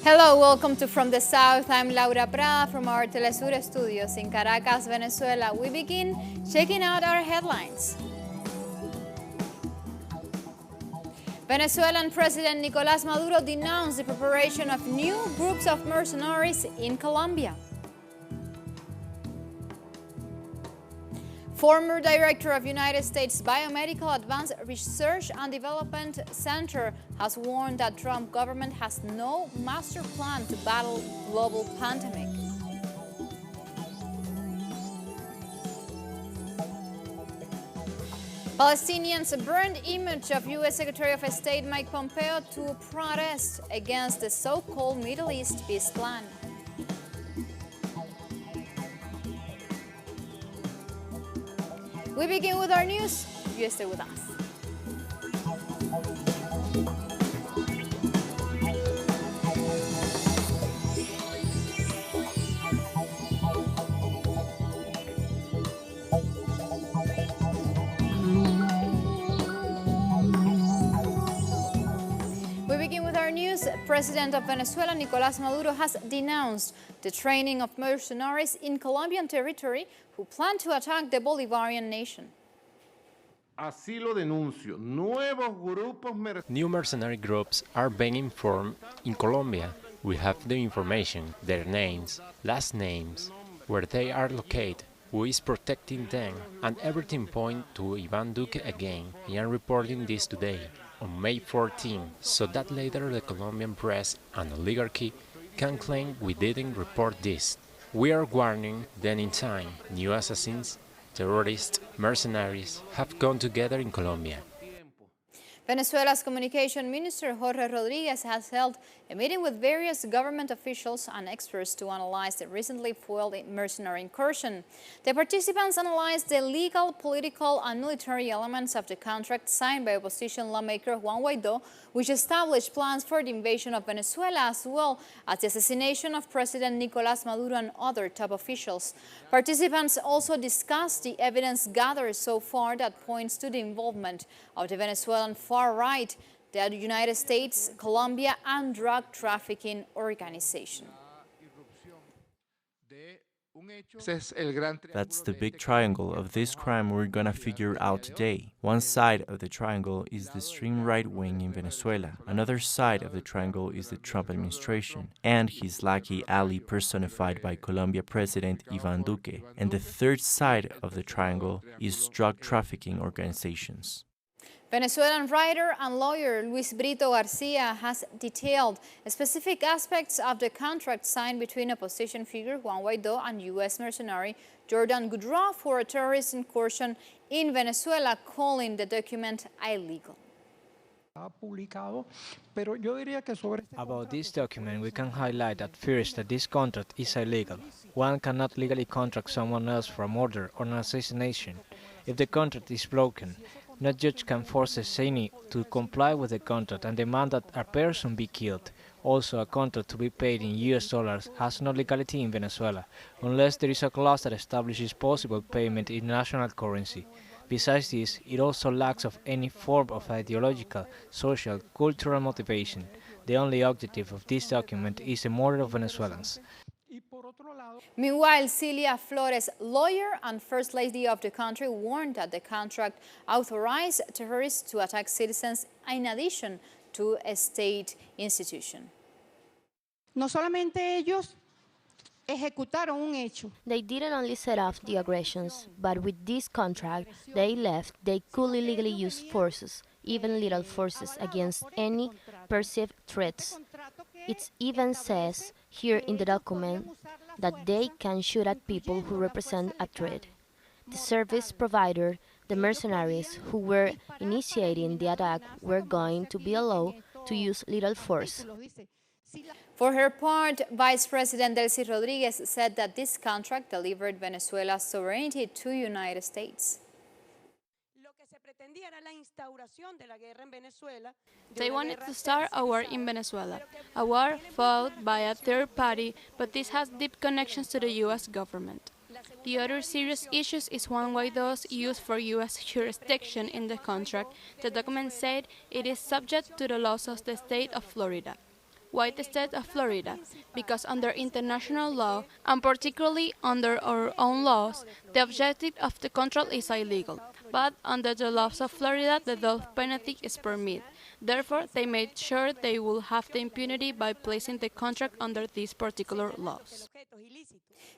Hello, welcome to From the South. I'm Laura Prada from our Telesur studios in Caracas, Venezuela. We begin checking out our headlines. Venezuelan President Nicolás Maduro denounced the preparation of new groups of mercenaries in Colombia. Former director of United States Biomedical Advanced Research and Development Center has warned that Trump government has no master plan to battle global pandemic. Palestinians burned image of U.S. Secretary of State Mike Pompeo to protest against the so-called Middle East peace plan. We begin with our news. You stay with us. We begin with our news. President of Venezuela, Nicolás Maduro, has denounced the training of mercenaries in Colombian territory who plan to attack the Bolivarian nation. Así lo denuncio. New mercenary groups are being formed in Colombia. We have the information, their names, last names, where they are located, who is protecting them, and everything points to Iván Duque again. I am reporting this today, on May 14, so that later the Colombian press and oligarchy can claim we didn't report this. We are warning that in time, new assassins, terrorists, mercenaries have gone together in Colombia. Venezuela's communication minister Jorge Rodriguez has held a meeting with various government officials and experts to analyze the recently foiled mercenary incursion. The participants analyzed the legal, political, and military elements of the contract signed by opposition lawmaker Juan Guaidó, which established plans for the invasion of Venezuela as well as the assassination of President Nicolás Maduro and other top officials. Participants also discussed the evidence gathered so far that points to the involvement of the Venezuelan far-right, the United States, Colombia, and drug trafficking organization. That's the big triangle of this crime we're gonna figure out today. One side of the triangle is the extreme right wing in Venezuela. Another side of the triangle is the Trump administration and his lucky ally personified by Colombia President Iván Duque. And the third side of the triangle is drug trafficking organizations. Venezuelan writer and lawyer Brito Arcia has detailed specific aspects of the contract signed between opposition figure Juan Guaidó and U.S. mercenary Jordan Goodrow for a terrorist incursion in Venezuela, calling the document illegal. About this document, we can highlight at first that this contract is illegal. One cannot legally contract someone else for a murder or an assassination. If the contract is broken, no judge can force a assignee to comply with the contract and demand that a person be killed. Also, a contract to be paid in US dollars has no legality in Venezuela, unless there is a clause that establishes possible payment in national currency. Besides this, it also lacks of any form of ideological, social, cultural motivation. The only objective of this document is the murder of Venezuelans. Meanwhile, Celia Flores, lawyer and first lady of the country, warned that the contract authorized terrorists to attack citizens in addition to a state institution. No solamente ellos ejecutaron un hecho. They didn't only set off the aggressions, but with this contract they left they could illegally use forces, even lethal forces, against any perceived threats. It even says here in the document that they can shoot at people who represent a threat. The service provider, the mercenaries who were initiating the attack, were going to be allowed to use lethal force. For her part, Vice President Delcy Rodriguez said that this contract delivered Venezuela's sovereignty to the United States. They wanted to start a war in Venezuela, a war fought by a third party, but this has deep connections to the U.S. government. The other serious issue is Juan Guaidó's use for U.S. jurisdiction in the contract. The document said it is subject to the laws of the state of Florida. Why the state of Florida? Because under international law, and particularly under our own laws, the objective of the contract is illegal. But under the laws of Florida, the death penalty is permitted. Therefore, they made sure they would have the impunity by placing the contract under these particular laws.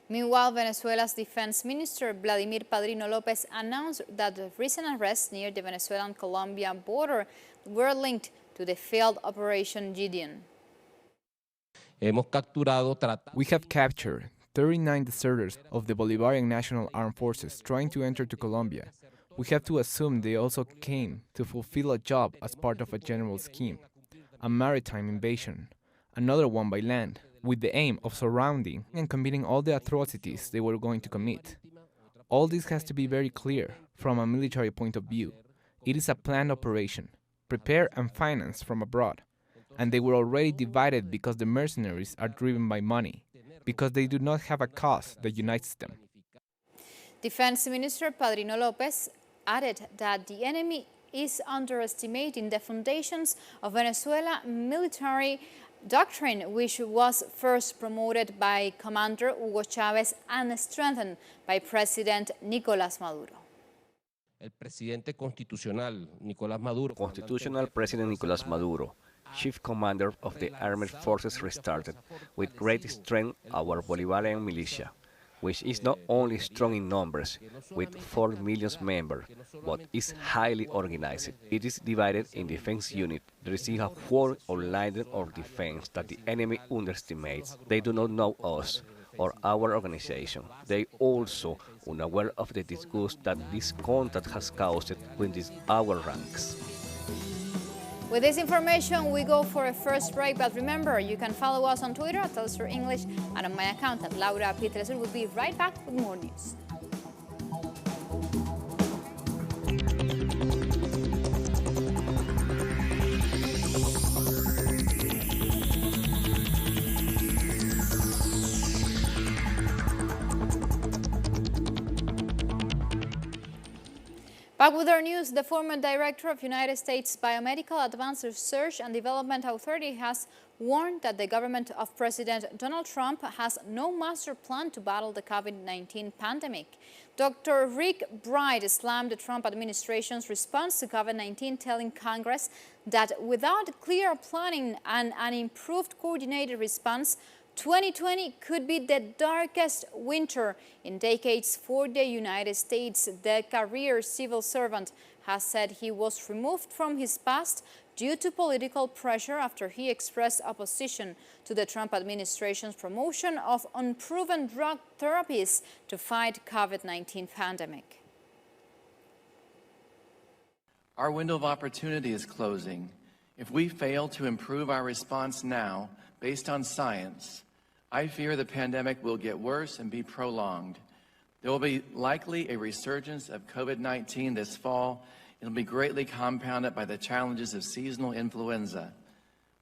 Meanwhile, Venezuela's defense minister Vladimir Padrino Lopez announced that the recent arrests near the Venezuelan-Colombian border were linked to the failed Operation Gideon. We have captured 39 deserters of the Bolivarian National Armed Forces trying to enter to Colombia. We have to assume they also came to fulfill a job as part of a general scheme, a maritime invasion, another one by land, with the aim of surrounding and committing all the atrocities they were going to commit. All this has to be very clear from a military point of view. It is a planned operation, prepared and financed from abroad, and they were already divided because the mercenaries are driven by money, because they do not have a cause that unites them. Defense Minister Padrino Lopez added that the enemy is underestimating the foundations of Venezuela military doctrine, which was first promoted by Commander Hugo Chavez and strengthened by President Nicolás Maduro. Constitutional President Nicolás Maduro, Chief Commander of the Armed Forces, restarted with great strength our Bolivarian militia, which is not only strong in numbers, with 4 million members, but is highly organized. It is divided in defense units. There is a whole line of defense that the enemy underestimates. They do not know us or our organization. They also unaware of the disgust that this contact has caused within our ranks. With this information, we go for a first break, but remember, you can follow us on Twitter at Telsur English and on my account at Laura Pietrasur. We'll be right back with more news. Back with our news, the former director of United States Biomedical Advanced Research and Development Authority has warned that the government of President Donald Trump has no master plan to battle the COVID-19 pandemic. Dr. Rick Bright slammed the Trump administration's response to COVID-19, telling Congress that without clear planning and an improved coordinated response, 2020 could be the darkest winter in decades for the United States. The career civil servant has said he was removed from his post due to political pressure after he expressed opposition to the Trump administration's promotion of unproven drug therapies to fight COVID-19 pandemic. Our window of opportunity is closing. If we fail to improve our response now, based on science, I fear the pandemic will get worse and be prolonged. There will be likely a resurgence of COVID-19 this fall. It'll be greatly compounded by the challenges of seasonal influenza.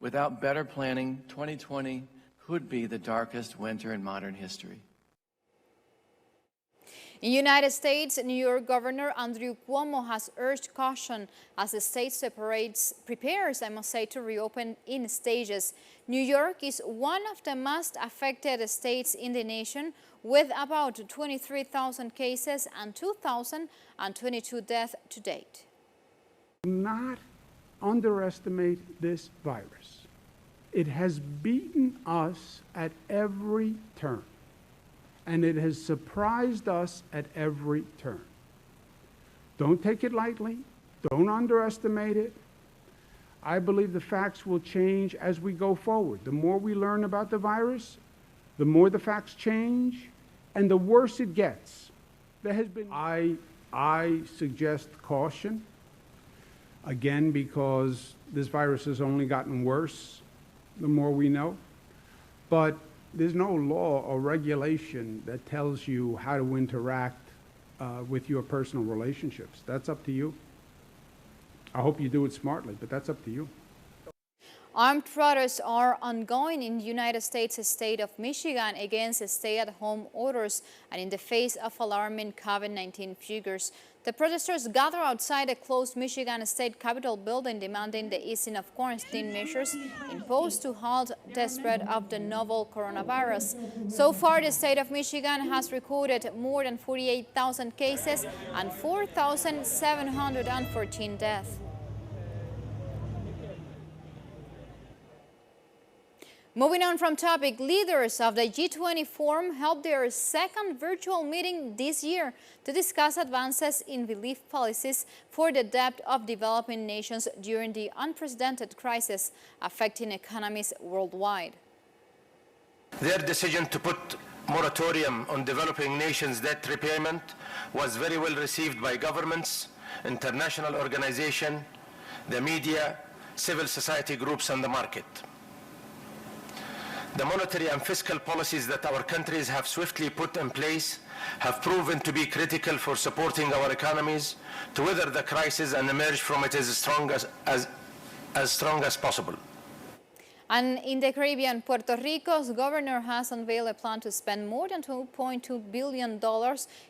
Without better planning, 2020 could be the darkest winter in modern history. In the United States, New York Governor Andrew Cuomo has urged caution as the state prepares, to reopen in stages. New York is one of the most affected states in the nation, with about 23,000 cases and 2,022 deaths to date. Do not underestimate this virus. It has beaten us at every turn, and it has surprised us at every turn. Don't take it lightly. Don't underestimate it. I believe the facts will change as we go forward. The more we learn about the virus, the more the facts change, and the worse it gets. There has been. I suggest caution, again, because this virus has only gotten worse the more we know. But there's no law or regulation that tells you how to interact with your personal relationships. That's up to you. I hope you do it smartly, but that's up to you. Armed protests are ongoing in the United States state of Michigan against stay-at-home orders and in the face of alarming COVID-19 figures. The protesters gather outside a closed Michigan State Capitol building demanding the easing of quarantine measures imposed to halt the spread of the novel coronavirus. So far, the state of Michigan has recorded more than 48,000 cases and 4,714 deaths. Moving on from topic, leaders of the G20 Forum held their second virtual meeting this year to discuss advances in relief policies for the debt of developing nations during the unprecedented crisis affecting economies worldwide. Their decision to put moratorium on developing nations' debt repayment was very well received by governments, international organizations, the media, civil society groups, and the market. The monetary and fiscal policies that our countries have swiftly put in place have proven to be critical for supporting our economies to weather the crisis and emerge from it as strong as possible. And in the Caribbean, Puerto Rico's governor has unveiled a plan to spend more than $2.2 billion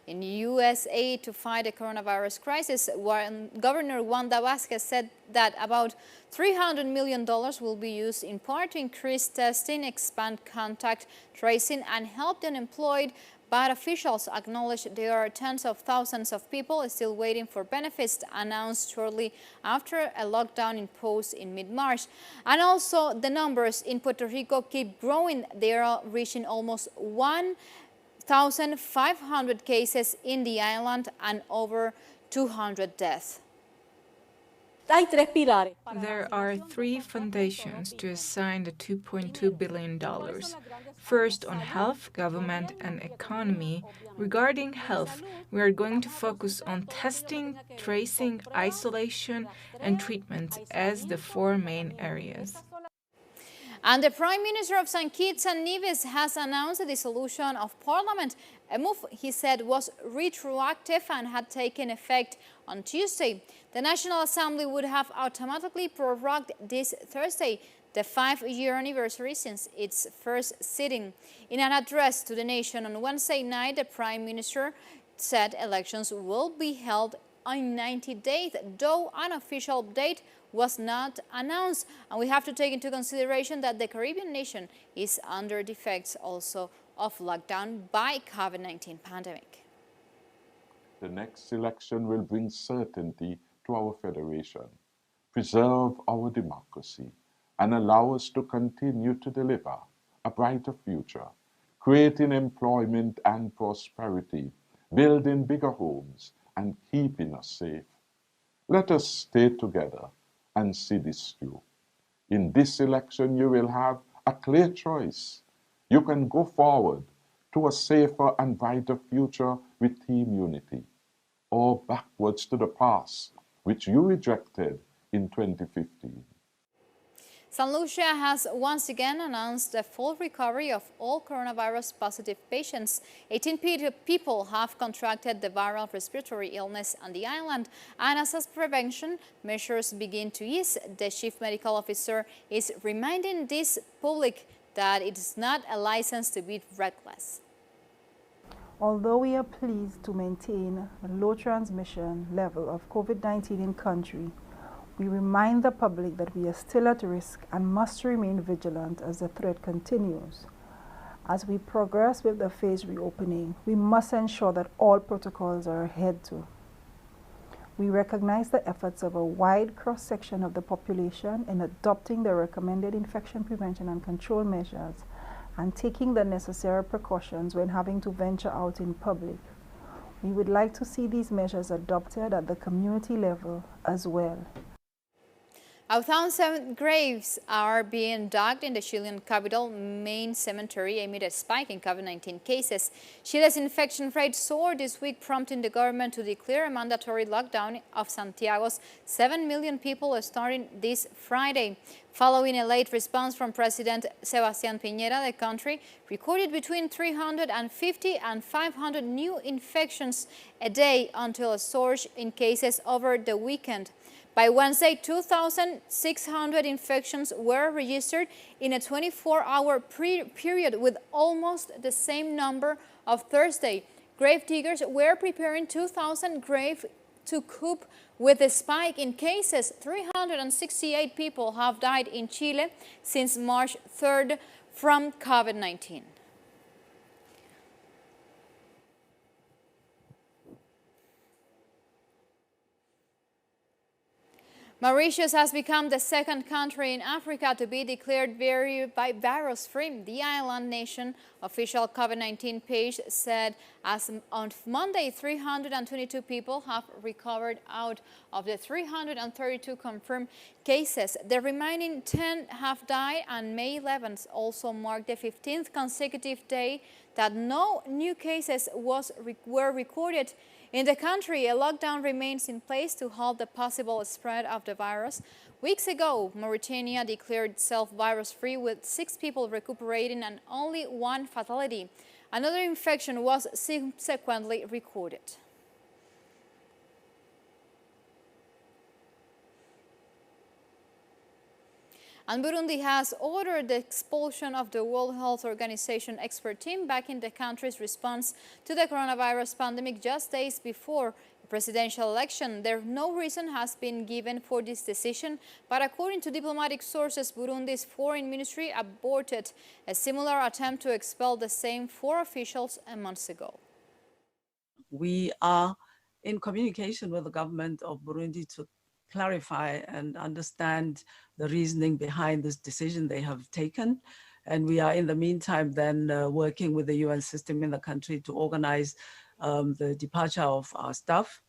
in U.S. aid to fight the coronavirus crisis, while Governor Wanda Vázquez said that about $300 million will be used in part to increase testing, expand contact tracing, and help the unemployed. But officials acknowledge there are tens of thousands of people still waiting for benefits announced shortly after a lockdown imposed in mid-March. And also, the numbers in Puerto Rico keep growing. They are reaching almost 1,500 cases in the island and over 200 deaths. There are three foundations to assign the $2.2 billion. First, on health, government, and economy. Regarding health, we are going to focus on testing, tracing, isolation, and treatment as the four main areas. And the Prime Minister of St. Kitts and Nevis has announced the dissolution of Parliament, a move he said was retroactive and had taken effect on Tuesday. The National Assembly would have automatically prorogued this Thursday the 5-year anniversary since its first sitting. In an address to the nation on Wednesday night, the Prime Minister said elections will be held in 90 days, though an official date was not announced. And we have to take into consideration that the Caribbean nation is under the effects also of lockdown by COVID-19 pandemic. The next election will bring certainty to our federation, preserve our democracy, and allow us to continue to deliver a brighter future, creating employment and prosperity, building bigger homes, and keeping us safe. Let us stay together and see this through. In this election, you will have a clear choice. You can go forward to a safer and brighter future with team unity, or backwards to the past, which you rejected in 2015. St. Lucia has once again announced the full recovery of all coronavirus positive patients. 18 people have contracted the viral respiratory illness on the island, and as prevention measures begin to ease, the chief medical officer is reminding this public that it is not a license to be reckless. Although we are pleased to maintain a low transmission level of COVID-19 in country, we remind the public that we are still at risk and must remain vigilant as the threat continues. As we progress with the phase reopening, we must ensure that all protocols are adhered to. We recognize the efforts of a wide cross-section of the population in adopting the recommended infection prevention and control measures and taking the necessary precautions when having to venture out in public. We would like to see these measures adopted at the community level as well. 1,007 graves are being dug in the Chilean capital main cemetery amid a spike in COVID-19 cases. Chile's infection rate soared this week, prompting the government to declare a mandatory lockdown of Santiago's 7 million people starting this Friday. Following a late response from President Sebastián Piñera, the country recorded between 350 and 500 new infections a day until a surge in cases over the weekend. By Wednesday, 2,600 infections were registered in a 24-hour period, with almost the same number of Thursday. Grave diggers were preparing 2,000 graves to cope with the spike in cases. 368 people have died in Chile since March 3rd from COVID-19. Mauritius has become the second country in Africa to be declared virus-free. The island nation official COVID-19 page said as on Monday, 322 people have recovered out of the 332 confirmed cases. The remaining 10 have died, and May 11th also marked the 15th consecutive day that no new cases were recorded. In the country, a lockdown remains in place to halt the possible spread of the virus. Weeks ago, Mauritania declared itself virus-free, with 6 people recuperating and only 1 fatality. Another infection was subsequently recorded. And Burundi has ordered the expulsion of the World Health Organization expert team back in the country's response to the coronavirus pandemic just days before the presidential election. No reason has been given for this decision, but according to diplomatic sources, Burundi's foreign ministry aborted a similar attempt to expel the same 4 officials a month ago. We are in communication with the government of Burundi to clarify and understand the reasoning behind this decision they have taken. And we are in the meantime then working with the UN system in the country to organize the departure of our staff.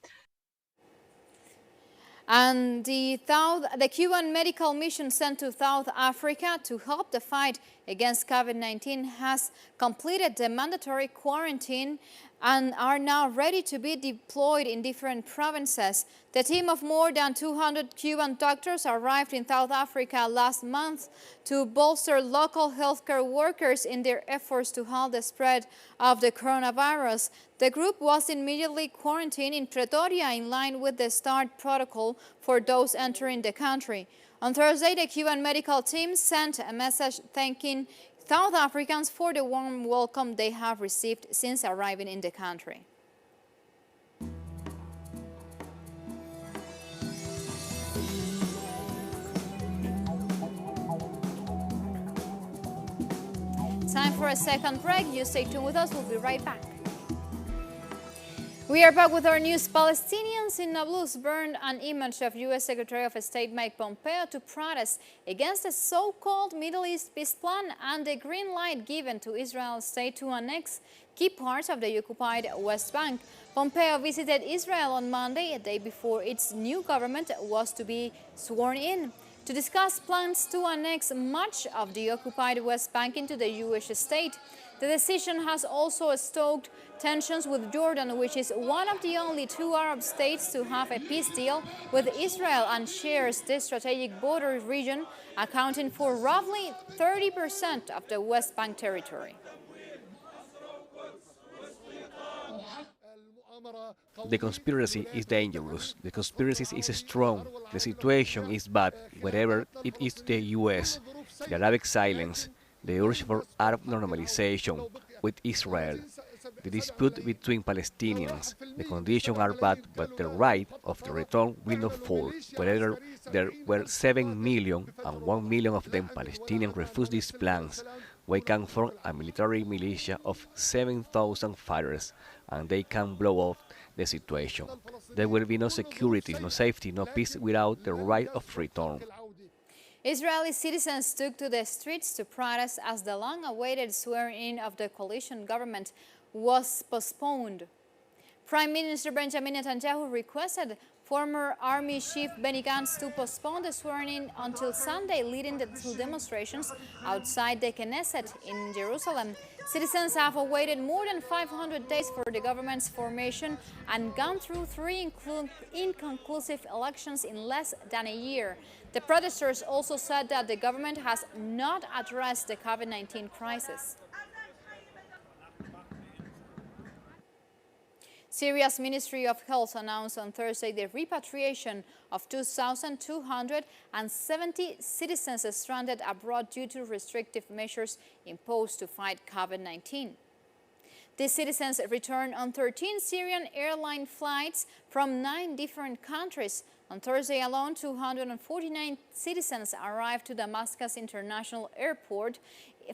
And the Cuban medical mission sent to South Africa to help the fight against COVID-19 has completed the mandatory quarantine and are now ready to be deployed in different provinces. The team of more than 200 Cuban doctors arrived in South Africa last month to bolster local healthcare workers in their efforts to halt the spread of the coronavirus. The group was immediately quarantined in Pretoria in line with the START protocol for those entering the country. On Thursday, the Cuban medical team sent a message thanking South Africans for the warm welcome they have received since arriving in the country. Time for a second break. You stay tuned with us. We'll be right back. We are back with our news. Palestinians in Nablus burned an image of U.S. Secretary of State Mike Pompeo to protest against the so-called Middle East peace plan and the green light given to Israel's state to annex key parts of the occupied West Bank. Pompeo visited Israel on Monday, a day before its new government was to be sworn in, to discuss plans to annex much of the occupied West Bank into the Jewish state. The decision has also stoked tensions with Jordan, which is one of the only 2 Arab states to have a peace deal with Israel and shares the strategic border region, accounting for roughly 30% of the West Bank territory. The conspiracy is dangerous. The conspiracy is strong. The situation is bad, wherever it is the U.S., the Arabic silence, the urge for Arab normalization with Israel, the dispute between Palestinians. The conditions are bad, but the right of the return will not fall. Whether there were 7 million and 1 million of them Palestinians refuse these plans, we can form a military militia of 7,000 fighters, and they can blow up the situation. There will be no security, no safety, no peace without the right of return. Israeli citizens took to the streets to protest as the long-awaited swearing-in of the coalition government was postponed. Prime Minister Benjamin Netanyahu requested former Army Chief Benny Gantz to postpone the swearing-in until Sunday, leading to demonstrations outside the Knesset in Jerusalem. Citizens have awaited more than 500 days for the government's formation and gone through 3 inconclusive elections in less than a year. The protesters also said that the government has not addressed the COVID-19 crisis. Syria's Ministry of Health announced on Thursday the repatriation of 2,270 citizens stranded abroad due to restrictive measures imposed to fight COVID-19. These citizens returned on 13 Syrian airline flights from 9 different countries. On Thursday alone, 249 citizens arrived to Damascus International Airport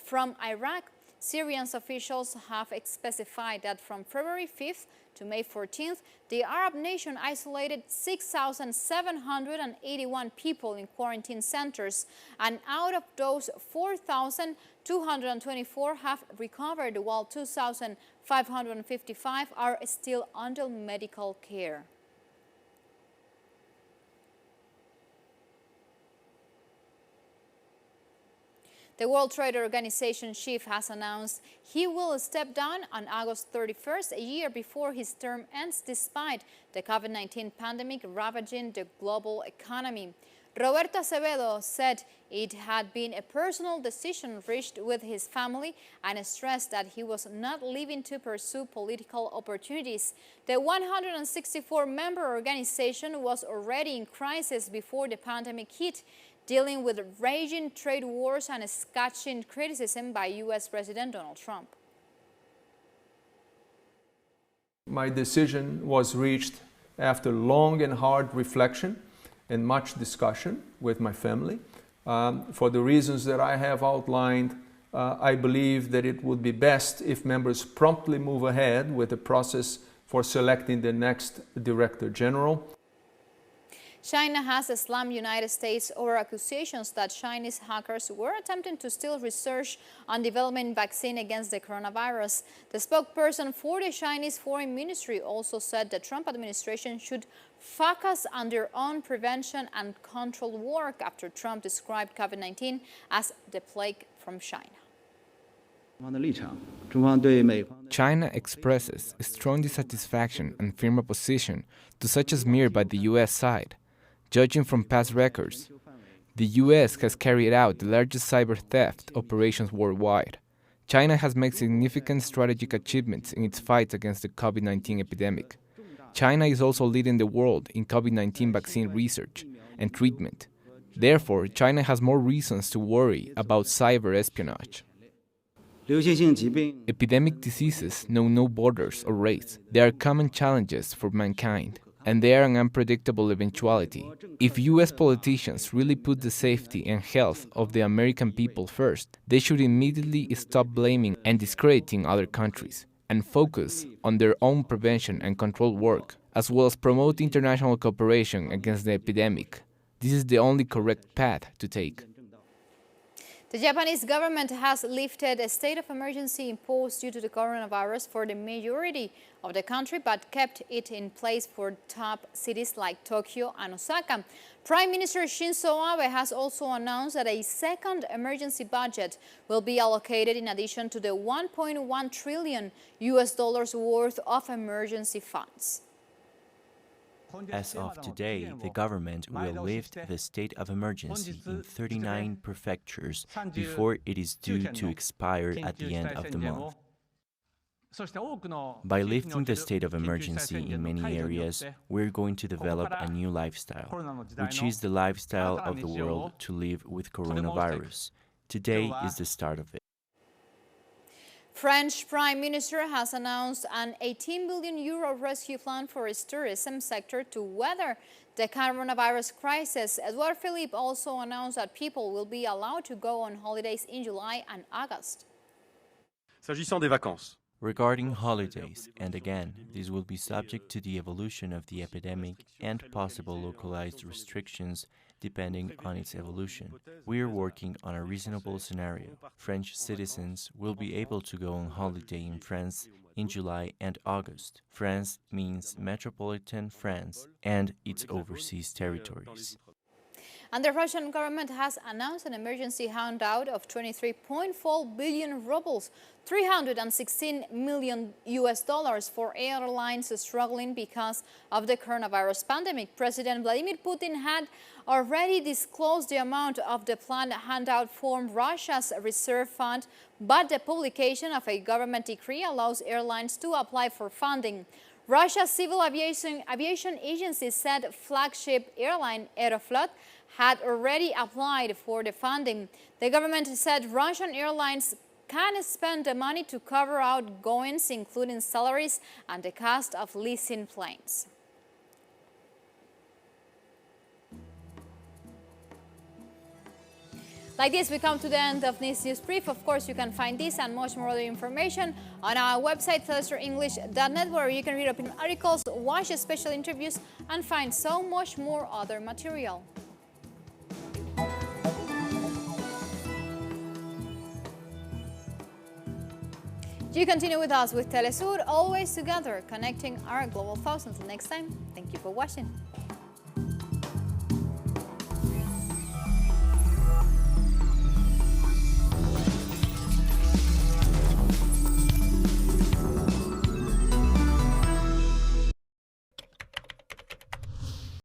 from Iraq. Syrian officials have specified that from February 5th to May 14th, the Arab nation isolated 6,781 people in quarantine centers, and out of those, 4,224 have recovered, while 2,555 are still under medical care. The World Trade Organization chief has announced he will step down on August 31st, a year before his term ends, despite the COVID-19 pandemic ravaging the global economy. Roberto Acevedo said it had been a personal decision reached with his family and stressed that he was not leaving to pursue political opportunities. The 164-member organization was already in crisis before the pandemic hit, dealing with raging trade wars and scathing criticism by U.S. President Donald Trump. My decision was reached after long and hard reflection and much discussion with my family. For the reasons that I have outlined, I believe that it would be best if members promptly move ahead with the process for selecting the next Director General. China has slammed United States over accusations that Chinese hackers were attempting to steal research on developing vaccine against the coronavirus. The spokesperson for the Chinese Foreign Ministry also said the Trump administration should focus on their own prevention and control work after Trump described COVID-19 as the plague from China. China expresses strong dissatisfaction and firm opposition to such a smear by the U.S. side. Judging from past records, the U.S. has carried out the largest cyber theft operations worldwide. China has made significant strategic achievements in its fight against the COVID-19 epidemic. China is also leading the world in COVID-19 vaccine research and treatment. Therefore, China has more reasons to worry about cyber espionage. Epidemic diseases know no borders or race. They are common challenges for mankind, and they are an unpredictable eventuality. If U.S. politicians really put the safety and health of the American people first, they should immediately stop blaming and discrediting other countries and focus on their own prevention and control work, as well as promote international cooperation against the epidemic. This is the only correct path to take. The Japanese government has lifted a state of emergency imposed due to the coronavirus for the majority of the country, but kept it in place for top cities like Tokyo and Osaka. Prime Minister Shinzo Abe has also announced that a second emergency budget will be allocated in addition to the $1.1 trillion worth of emergency funds. As of today, the government will lift the state of emergency in 39 prefectures before it is due to expire at the end of the month. By lifting the state of emergency in many areas, we're going to develop a new lifestyle, which is the lifestyle of the world to live with coronavirus. Today is the start of it. French Prime Minister has announced an €18 billion rescue plan for its tourism sector to weather the coronavirus crisis. Edouard Philippe also announced that people will be allowed to go on holidays in July and August. S'agissant des vacances. Regarding holidays, and again, this will be subject to the evolution of the epidemic and possible localized restrictions depending on its evolution. We are working on a reasonable scenario. French citizens will be able to go on holiday in France in July and August. France means metropolitan France and its overseas territories. And the Russian government has announced an emergency handout of 23.4 billion rubles, $316 million for airlines struggling because of the coronavirus pandemic. President Vladimir Putin had already disclosed the amount of the planned handout from Russia's reserve fund, but the publication of a government decree allows airlines to apply for funding. Russia's civil aviation agency said flagship airline Aeroflot had already applied for the funding. The government said Russian airlines can spend the money to cover outgoings, including salaries and the cost of leasing planes. Like this, we come to the end of this news brief. Of course, you can find this and much more other information on our website, celestialenglish.net, where you can read opinion articles, watch special interviews, and find so much more other material. You continue with us with Telesur, always together, connecting our global thoughts. Until next time, thank you for watching.